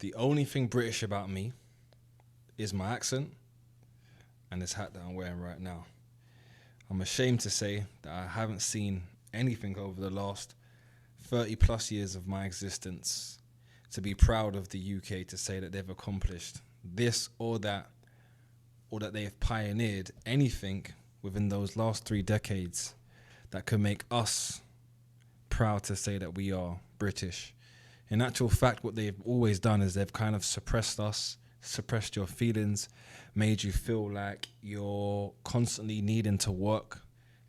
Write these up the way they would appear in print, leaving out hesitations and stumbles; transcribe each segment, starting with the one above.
The only thing British about me is my accent and this hat that I'm wearing right now. I'm ashamed to say that I haven't seen anything over the last 30 plus years of my existence to be proud of the UK to say that they've accomplished this or that they've pioneered anything within those last 3 decades that could make us proud to say that we are British. In actual fact, what they've always done is they've kind of suppressed us, suppressed your feelings, made you feel like you're constantly needing to work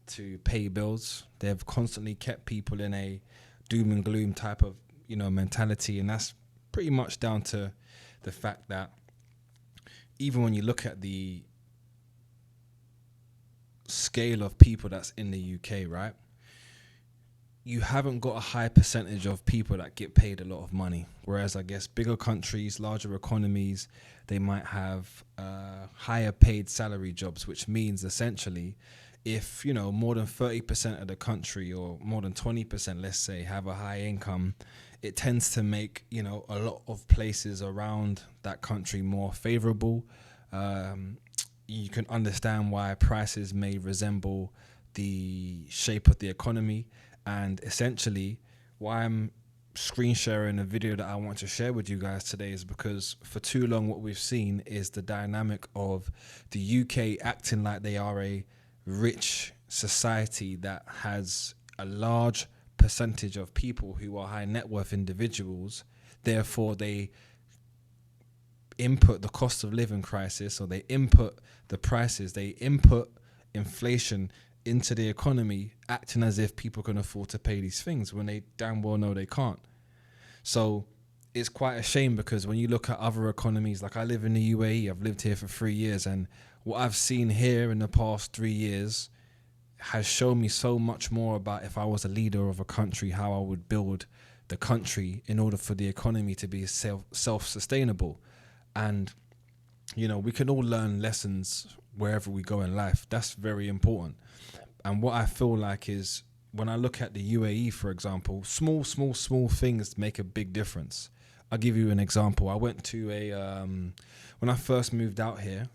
to pay bills. They've constantly kept people in a doom and gloom type of, mentality. And that's pretty much down to the fact that even when you look at the scale of people that's in the UK, right? You haven't got a high percentage of people that get paid a lot of money. Whereas I guess bigger countries, larger economies, they might have higher paid salary jobs, which means essentially if, more than 30% of the country or more than 20%, let's say, have a high income, it tends to make, a lot of places around that country more favorable. You can understand why prices may resemble the shape of the economy. And essentially, why I'm screen sharing a video that I want to share with you guys today is because for too long what we've seen is the dynamic of the UK acting like they are a rich society that has a large percentage of people who are high net worth individuals. Therefore, they input the cost of living crisis, or they input the prices, they input inflation into the economy, acting as if people can afford to pay these things when they damn well know they can't. So it's quite a shame, because when you look at other economies, like I live in the UAE, I've lived here for 3 years, and what I've seen here in the past 3 years has shown me so much more about if I was a leader of a country, how I would build the country in order for the economy to be self-sustainable. And, we can all learn lessons wherever we go in life. That's very important. And what I feel like is when I look at the UAE, for example, small things make a big difference. I'll give you an example. I went to when I first moved out here,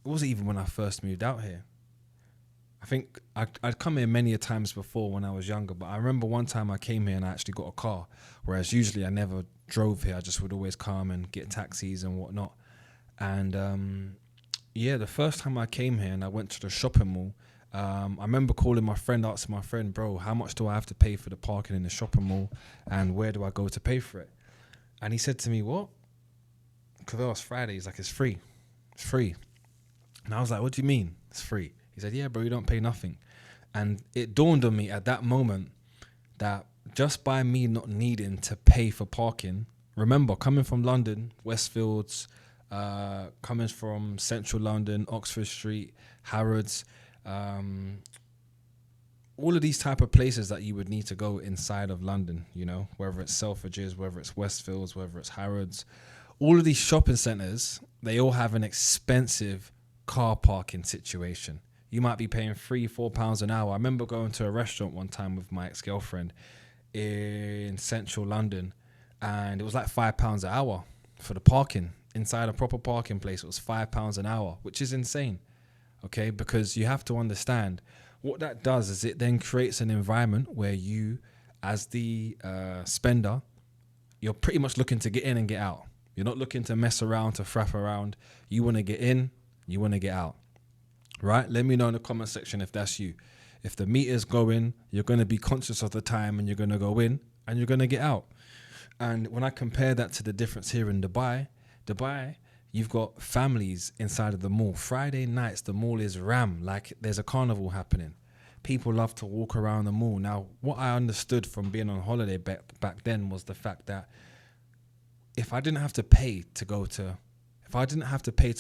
it wasn't even when I first moved out here. I think I'd come here many a times before when I was younger, but I remember one time I came here and I actually got a car, whereas usually I never drove here. I just would always come and get taxis and whatnot. And the first time I came here and I went to the shopping mall, I remember calling my friend, asking my friend, bro, how much do I have to pay for the parking in the shopping mall, and where do I go to pay for it? And he said to me, what? Because it was Friday. He's like, it's free. It's free. And I was like, what do you mean it's free? He said, yeah, bro, you don't pay nothing. And it dawned on me at that moment that just by me not needing to pay for parking, remember, coming from London, Westfields, coming from central London, Oxford Street, Harrods, all of these type of places that you would need to go inside of London, whether it's Selfridges, whether it's Westfields, whether it's Harrods, all of these shopping centres, they all have an expensive car parking situation. You might be paying £3-4 an hour. I remember going to a restaurant one time with my ex-girlfriend in central London, and it was like £5 an hour for the parking. Inside a proper parking place, it was £5 an hour, which is insane. Okay, because you have to understand what that does is it then creates an environment where you, as the spender, you're pretty much looking to get in and get out. You're not looking to mess around, to faff around. You want to get in, you want to get out. Right? Let me know in the comment section if that's you. If the meter's going, you're going to be conscious of the time, and you're going to go in and you're going to get out. And when I compare that to the difference here in Dubai, you've got families inside of the mall. Friday nights, the mall is rammed, like there's a carnival happening. People love to walk around the mall. Now, what I understood from being on holiday back then was the fact that if I didn't have to pay to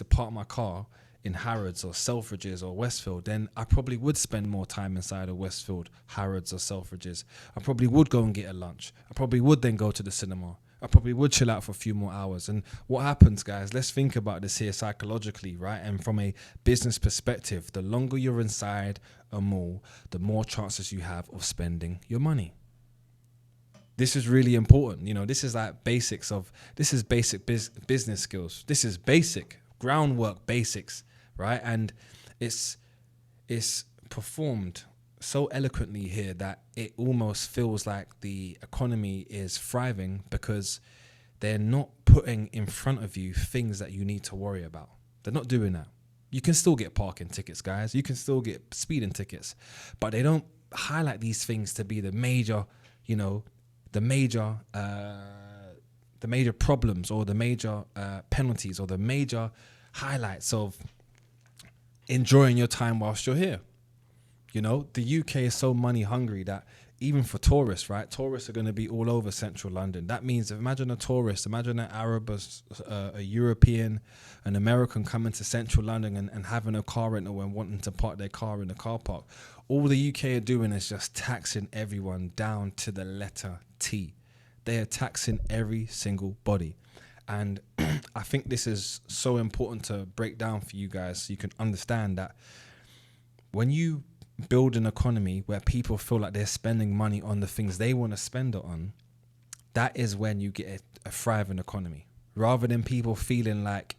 park my car in Harrods or Selfridges or Westfield, then I probably would spend more time inside of Westfield, Harrods or Selfridges. I probably would go and get a lunch. I probably would then go to the cinema. I probably would chill out for a few more hours. And what happens, guys, let's think about this here psychologically, right? And from a business perspective, the longer you're inside a mall, the more chances you have of spending your money. This is really important. This is like this is basic business skills. This is basic groundwork basics, right? And it's performed so eloquently here that it almost feels like the economy is thriving because they're not putting in front of you things that you need to worry about. They're not doing that. You can still get parking tickets, guys. You can still get speeding tickets, but they don't highlight these things to be the major, the major problems or the major penalties or the major highlights of enjoying your time whilst you're here. The UK is so money hungry that even for tourists, right? Tourists are going to be all over central London. That means imagine a tourist, imagine an Arab, a European, an American coming to central London and having a car rental and wanting to park their car in the car park. All the UK are doing is just taxing everyone down to the letter T. They are taxing every single body. And I think this is so important to break down for you guys so you can understand that when you build an economy where people feel like they're spending money on the things they want to spend it on, that is when you get a thriving economy, rather than people feeling like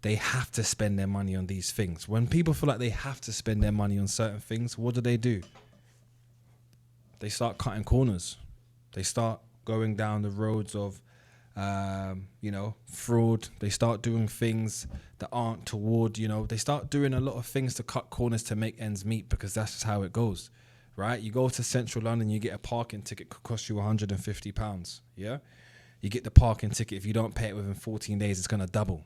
they have to spend their money on these things. When people feel like they have to spend their money on certain things, what do? They start cutting corners. They start going down the roads of fraud. They start doing things that aren't toward, they start doing a lot of things to cut corners to make ends meet, because that's just how it goes, right? You go to central London, you get a parking ticket, could cost you £150. Yeah. You get the parking ticket. If you don't pay it within 14 days, it's going to double.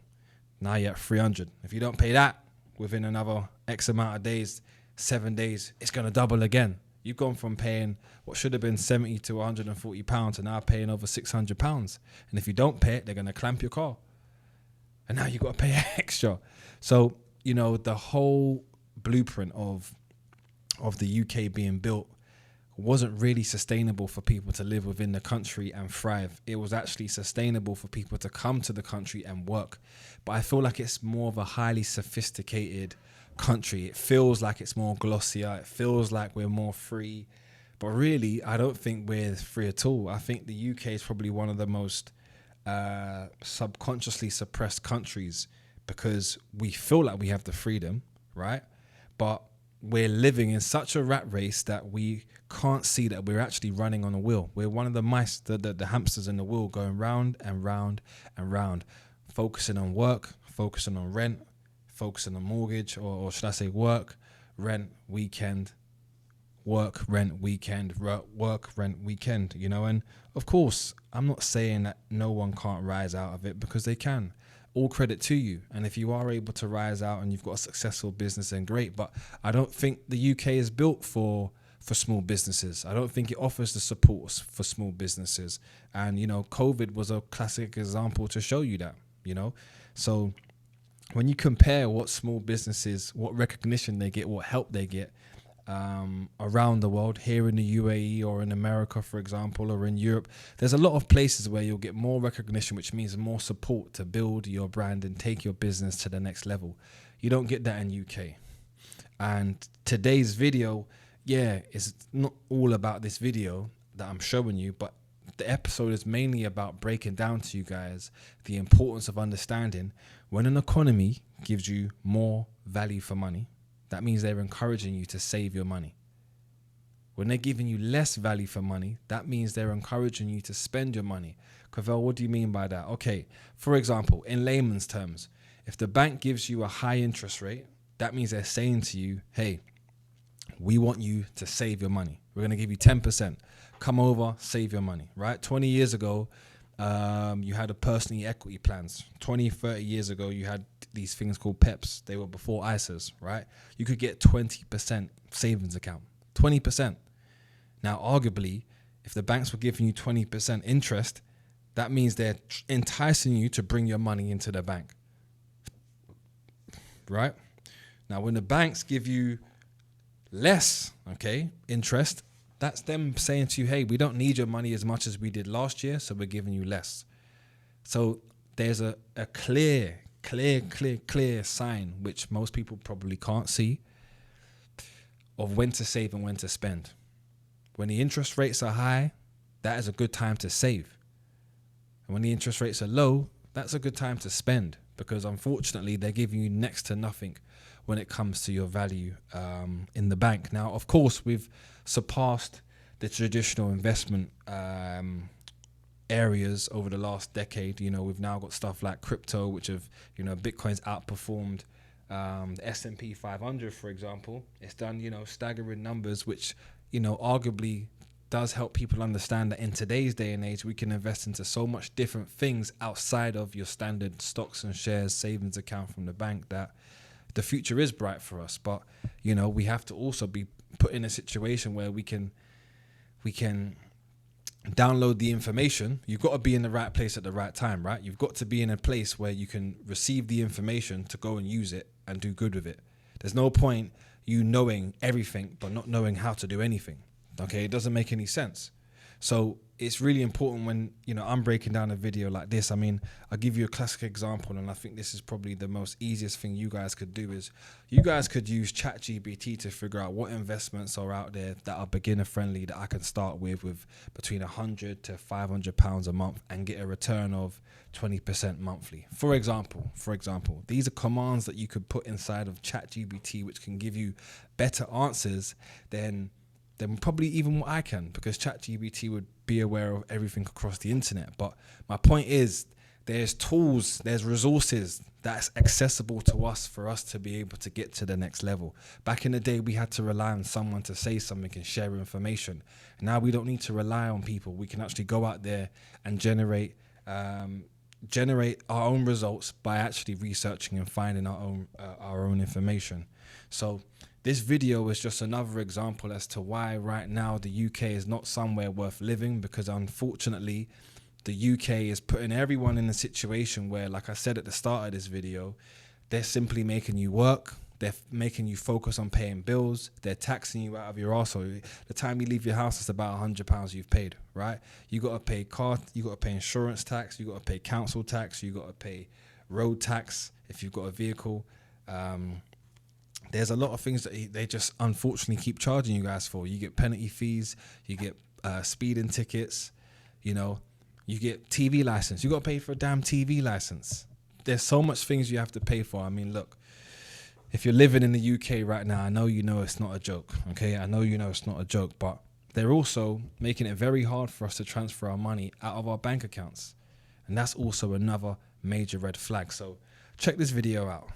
Now you're at 300. If you don't pay that within another X amount of days, 7 days, it's going to double again. You've gone from paying what should have been £70 to £140 to now paying over £600. And if you don't pay it, they're going to clamp your car. And now you've got to pay extra. So, the whole blueprint of the UK being built wasn't really sustainable for people to live within the country and thrive. It was actually sustainable for people to come to the country and work. But I feel like it's more of a highly sophisticated country. It feels like it's more glossier. It feels like we're more free. But really, I don't think we're free at all. I think the UK is probably one of the most subconsciously suppressed countries, because we feel like we have the freedom, right? But we're living in such a rat race that we can't see that we're actually running on a wheel. We're one of the mice, the hamsters in the wheel, going round and round and round, focusing on work, focusing on rent, focusing on mortgage, or should I say work, rent, weekend, work, rent, weekend, work, rent, weekend, and of course, I'm not saying that no one can't rise out of it, because they can. All credit to you. And if you are able to rise out and you've got a successful business, then great. But I don't think the UK is built for small businesses. I don't think it offers the support for small businesses. And, COVID was a classic example to show you that, So when you compare what small businesses, what recognition they get, what help they get around the world, here in the UAE or in America, for example, or in Europe, there's a lot of places where you'll get more recognition, which means more support to build your brand and take your business to the next level. You don't get that in UK. And today's video, is not all about this video that I'm showing you, but the episode is mainly about breaking down to you guys the importance of understanding when an economy gives you more value for money, that means they're encouraging you to save your money. When they're giving you less value for money, that means they're encouraging you to spend your money. Cavell, what do you mean by that? Okay, for example, in layman's terms, if the bank gives you a high interest rate, that means they're saying to you, hey, we want you to save your money. We're going to give you 10%. Come over, save your money, right? 20 years ago, you had a personal equity plans. 20, 30 years ago, you had these things called PEPs. They were before ISAs, right? You could get 20% savings account, 20%. Now, arguably, if the banks were giving you 20% interest, that means they're enticing you to bring your money into the bank, right? Now, when the banks give you less, interest, that's them saying to you, hey, we don't need your money as much as we did last year, so we're giving you less. So there's a clear sign, which most people probably can't see, of when to save and when to spend. When the interest rates are high, that is a good time to save. And when the interest rates are low, that's a good time to spend, because unfortunately they're giving you next to nothing when it comes to your value in the bank. Now, of course, we've surpassed the traditional investment areas over the last decade. You know, we've now got stuff like crypto, which have, you know, Bitcoin's outperformed the S&P 500, for example. It's done, you know, staggering numbers, which, you know, arguably does help people understand that in today's day and age, we can invest into so much different things outside of your standard stocks and shares savings account from the bank, that the future is bright for us. But, you know, we have to also be put in a situation where we can download the information. You've got to be in the right place at the right time, right? You've got to be in a place where you can receive the information to go and use it and do good with it. There's no point you knowing everything but not knowing how to do anything. Okay, it doesn't make any sense. So it's really important when, you know, I'm breaking down a video like this. I mean, I'll give you a classic example, and I think this is probably the most easiest thing you guys could do, is you guys could use ChatGPT to figure out what investments are out there that are beginner friendly, that I can start with between £100 to £500 a month and get a return of 20% monthly. For example, these are commands that you could put inside of ChatGPT, which can give you better answers than probably even what I can, because ChatGPT would be aware of everything across the internet. But my point is, there's tools, there's resources that's accessible to us for us to be able to get to the next level. Back in the day, we had to rely on someone to say something and share information. Now we don't need to rely on people. We can actually go out there and generate our own results by actually researching and finding our own information. So this video is just another example as to why right now the UK is not somewhere worth living, because unfortunately the UK is putting everyone in a situation where, like I said at the start of this video, they're simply making you work. They're making you focus on paying bills. They're taxing you out of your arse. So the time you leave your house, it's about £100 you've paid, right? You got to pay you got to pay insurance tax. You got to pay council tax. You got to pay road tax if you've got a vehicle. There's a lot of things that they just unfortunately keep charging you guys for. You get penalty fees, you get speeding tickets, you know, you get TV license. You got to pay for a damn TV license. There's so much things you have to pay for. I mean, look, if you're living in the UK right now, I know you know it's not a joke, okay? I know you know it's not a joke, but they're also making it very hard for us to transfer our money out of our bank accounts. And that's also another major red flag. So check this video out.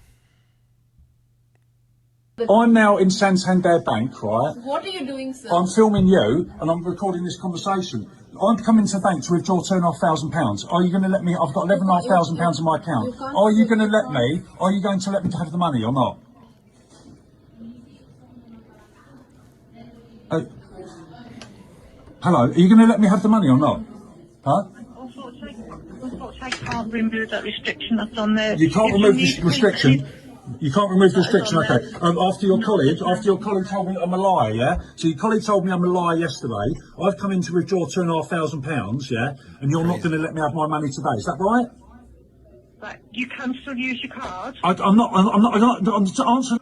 I'm now in Santander Bank, right? What are you doing, sir? I'm filming you and I'm recording this conversation. I'm coming to the bank to withdraw £2,500. Are you going to let me? I've got £11,500 in my account. Are you going to let me? Are you going to let me to have the money or not? Hello, are you going to let me have the money or not? Huh? Unfortunately, I can't remove that restriction that's on there. You can't remove this restriction. You can't remove the restriction, okay. After your colleague told me I'm a liar, yeah? So your colleague told me I'm a liar yesterday. I've come in to withdraw £2,500, yeah? And you're not going to let me have my money today, is that right? But you can still use your card. I'm not answering.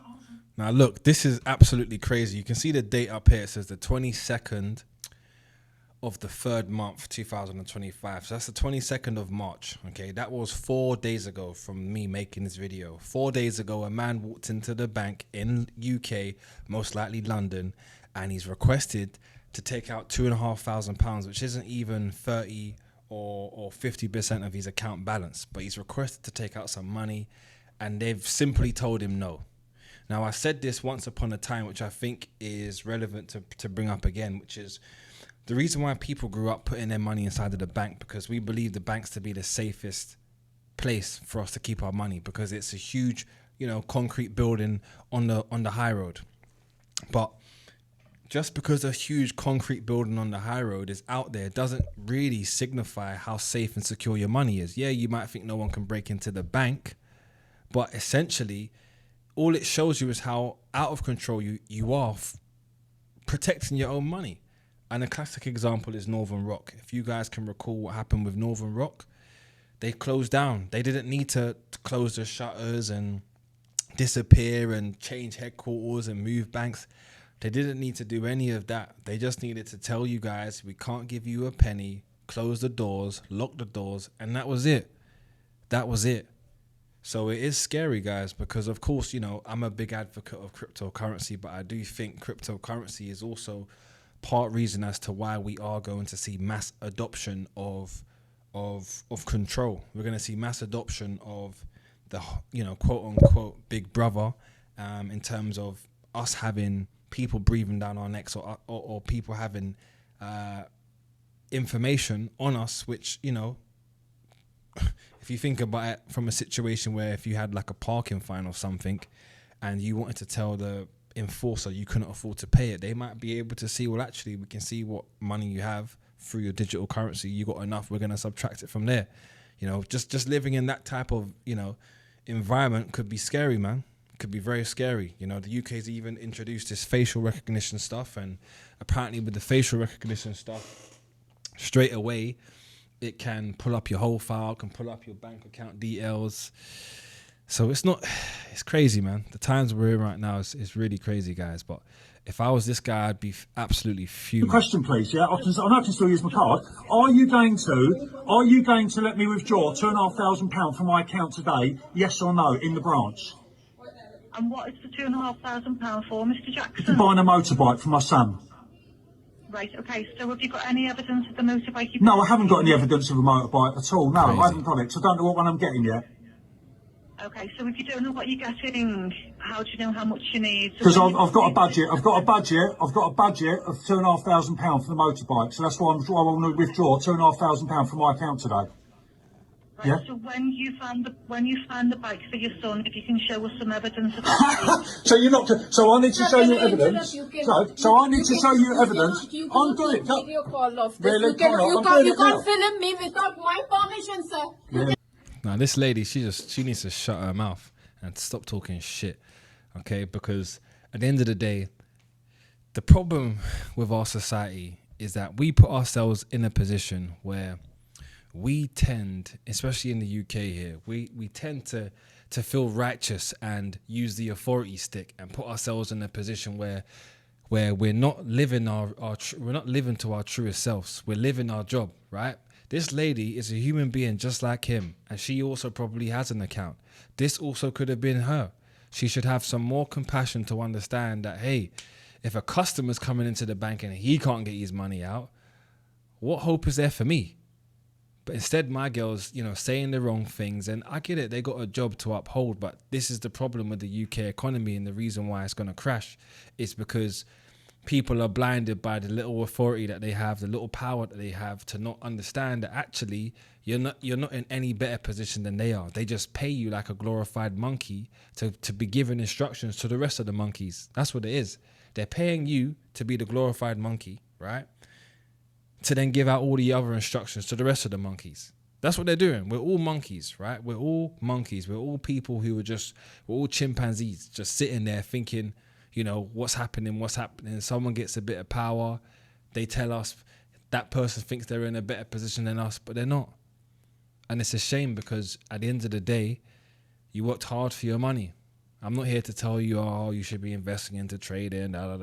Now look, this is absolutely crazy. You can see the date up here. It says the 22nd of the 3rd month, 2025. So that's the 22nd of March. Okay, that was 4 days ago from me making this video. 4 days ago, a man walked into the bank in UK, most likely London, and he's requested to take out £2,500, which isn't even 30 or 50% of his account balance, but he's requested to take out some money, and they've simply told him no. Now, I said this once upon a time, which I think is relevant to bring up again, which is the reason why people grew up putting their money inside of the bank, because we believe the banks to be the safest place for us to keep our money, because it's a huge, you know, concrete building on the high road. But just because a huge concrete building on the high road is out there doesn't really signify how safe and secure your money is. Yeah, you might think no one can break into the bank, but essentially all it shows you is how out of control you are protecting your own money. And a classic example is Northern Rock. If you guys can recall what happened with Northern Rock, they closed down. They didn't need to close the shutters and disappear and change headquarters and move banks. They didn't need to do any of that. They just needed to tell you guys, we can't give you a penny, close the doors, lock the doors, and that was it. That was it. So it is scary, guys, because of course, you know, I'm a big advocate of cryptocurrency, but I do think cryptocurrency is also part reason as to why we are going to see mass adoption of control. We're going to see mass adoption of the, you know, quote unquote big brother, in terms of us having people breathing down our necks, or people having information on us, which, you know, if you think about it from a situation where if you had like a parking fine or something and you wanted to tell the enforcer you couldn't afford to pay it, they might be able to see, well, actually, we can see what money you have through your digital currency. You got enough, we're going to subtract it from there. You know, just living in that type of, you know, environment could be scary, man. Could be very scary. You know, the UK's even introduced this facial recognition stuff, and apparently with the facial recognition stuff, straight away it can pull up your whole file, can pull up your bank account details. So it's crazy, man. The times we're in right now is really crazy, guys. But if I was this guy, I'd be absolutely fuming. Question, please. Yeah, I can still use my card. Are you going to let me withdraw £2,500 from my account today? Yes or no, in the branch? And what is the £2,500 for, Mr. Jackson? I'm buying a motorbike for my son. Right, okay, so have you got any evidence of the motorbike you... No, I haven't got any evidence of a motorbike at all. No, crazy. I haven't got it. So I don't know what one I'm getting yet. Okay, so if you don't know what you're getting, how do you know how much you need? Because I've got a budget. I've got a budget of £2,500 for the motorbike. So that's why I want to withdraw £2,500 from my account today. Right, yeah. So when you find the bike for your son, if you can show us some evidence of that. So you're not. So I need to show you evidence. So I need to show you evidence. I'm doing it. Really? You can't film me without my permission, sir. Yeah. Now this lady, she needs to shut her mouth and stop talking shit, okay? Because at the end of the day, the problem with our society is that we put ourselves in a position where we tend, especially in the UK here, we tend to feel righteous and use the authority stick and put ourselves in a position where we're not living we're not living to our truest selves. We're living our job, right? This lady is a human being just like him, and she also probably has an account. This also could have been her. She should have some more compassion to understand that, hey, if a customer's coming into the bank and he can't get his money out, what hope is there for me? But instead, my girl's, you know, saying the wrong things, and I get it, they got a job to uphold, but this is the problem with the UK economy, and the reason why it's going to crash is because people are blinded by the little authority that they have, the little power that they have, to not understand that actually you're not in any better position than they are. They just pay you like a glorified monkey to be giving instructions to the rest of the monkeys. That's what it is. They're paying you to be the glorified monkey, right? To then give out all the other instructions to the rest of the monkeys. That's what they're doing. We're all monkeys, right? We're all monkeys. We're all people who we're all chimpanzees, just sitting there thinking, you know, what's happening? Someone gets a bit of power. They tell us that person thinks they're in a better position than us, but they're not. And it's a shame, because at the end of the day, you worked hard for your money. I'm not here to tell you, oh, you should be investing into trading, No,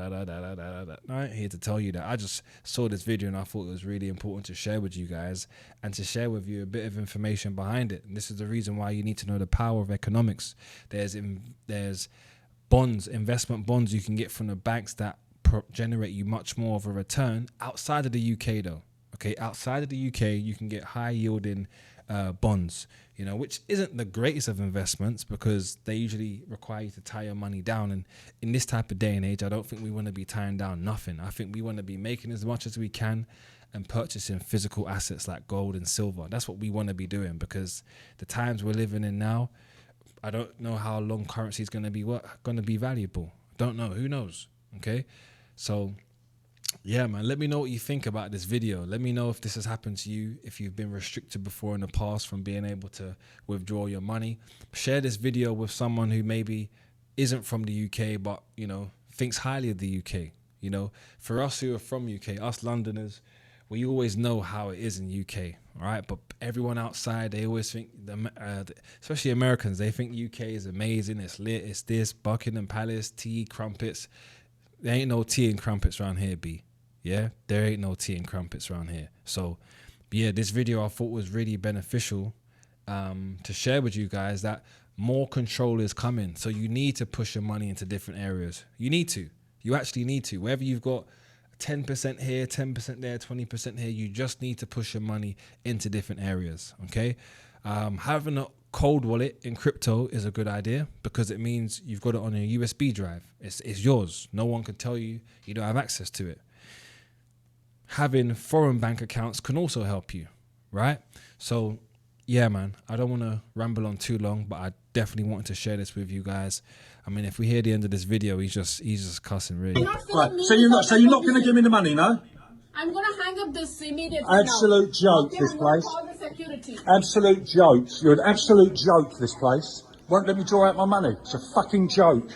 I ain't here to tell you that. I just saw this video and I thought it was really important to share with you guys and to share with you a bit of information behind it. And this is the reason why you need to know the power of economics. There's bonds, investment bonds you can get from the banks that generate you much more of a return outside of the UK though. Okay, outside of the UK, you can get high yielding bonds, you know, which isn't the greatest of investments because they usually require you to tie your money down. And in this type of day and age, I don't think we want to be tying down nothing. I think we want to be making as much as we can and purchasing physical assets like gold and silver. That's what we want to be doing, because the times we're living in now, I don't know how long currency is going to be valuable. Don't know. Who knows? Okay. So yeah, man, let me know what you think about this video. Let me know if this has happened to you, if you've been restricted before in the past from being able to withdraw your money. Share this video with someone who maybe isn't from the UK, but, you know, thinks highly of the UK. You know, for us who are from UK, us Londoners, we always know how it is in UK, right? But everyone outside, they always think, especially Americans, they think UK is amazing, it's lit, it's this, Buckingham Palace, tea, crumpets. There ain't no tea and crumpets around here, B. Yeah, there ain't no tea and crumpets around here. So, yeah, this video I thought was really beneficial to share with you guys that more control is coming. So you need to push your money into different areas. You need to. You actually need to. Wherever you've got 10% here, 10% there, 20% here, you just need to push your money into different areas, okay? Having a cold wallet in crypto is a good idea because it means you've got it on a USB drive. It's yours. No one can tell you you don't have access to it. Having foreign bank accounts can also help you, right? So, yeah, man, I don't want to ramble on too long, but I definitely wanted to share this with you guys. I mean, if we hear the end of this video, he's just cussing, really. You're not Right. filming me So you're because not going to give me the money, no? I'm gonna hang up this immediately. Absolute now. joke, Okay, this I'm gonna place. call the security. Absolute joke. You're an absolute joke, this place. Won't let me draw out my money. It's a fucking joke.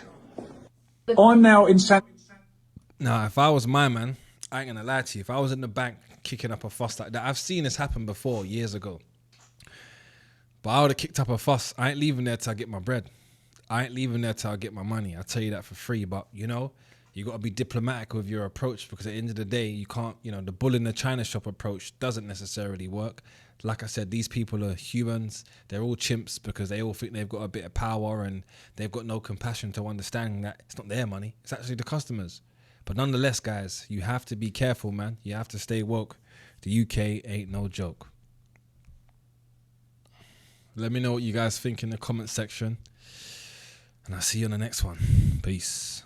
I'm now in San... Now, if I was my man, I ain't gonna lie to you. If I was in the bank kicking up a fuss like that, I've seen this happen before years ago. But I would have kicked up a fuss. I ain't leaving there till I get my bread. I ain't leaving there till I get my money. I'll tell you that for free. But, you know, you got to be diplomatic with your approach because at the end of the day, you can't, you know, the bull in the china shop approach doesn't necessarily work. Like I said, these people are humans. They're all chimps because they all think they've got a bit of power and they've got no compassion to understand that it's not their money. It's actually the customers. But nonetheless, guys, you have to be careful, man. You have to stay woke. The UK ain't no joke. Let me know what you guys think in the comment section. And I'll see you on the next one. Peace.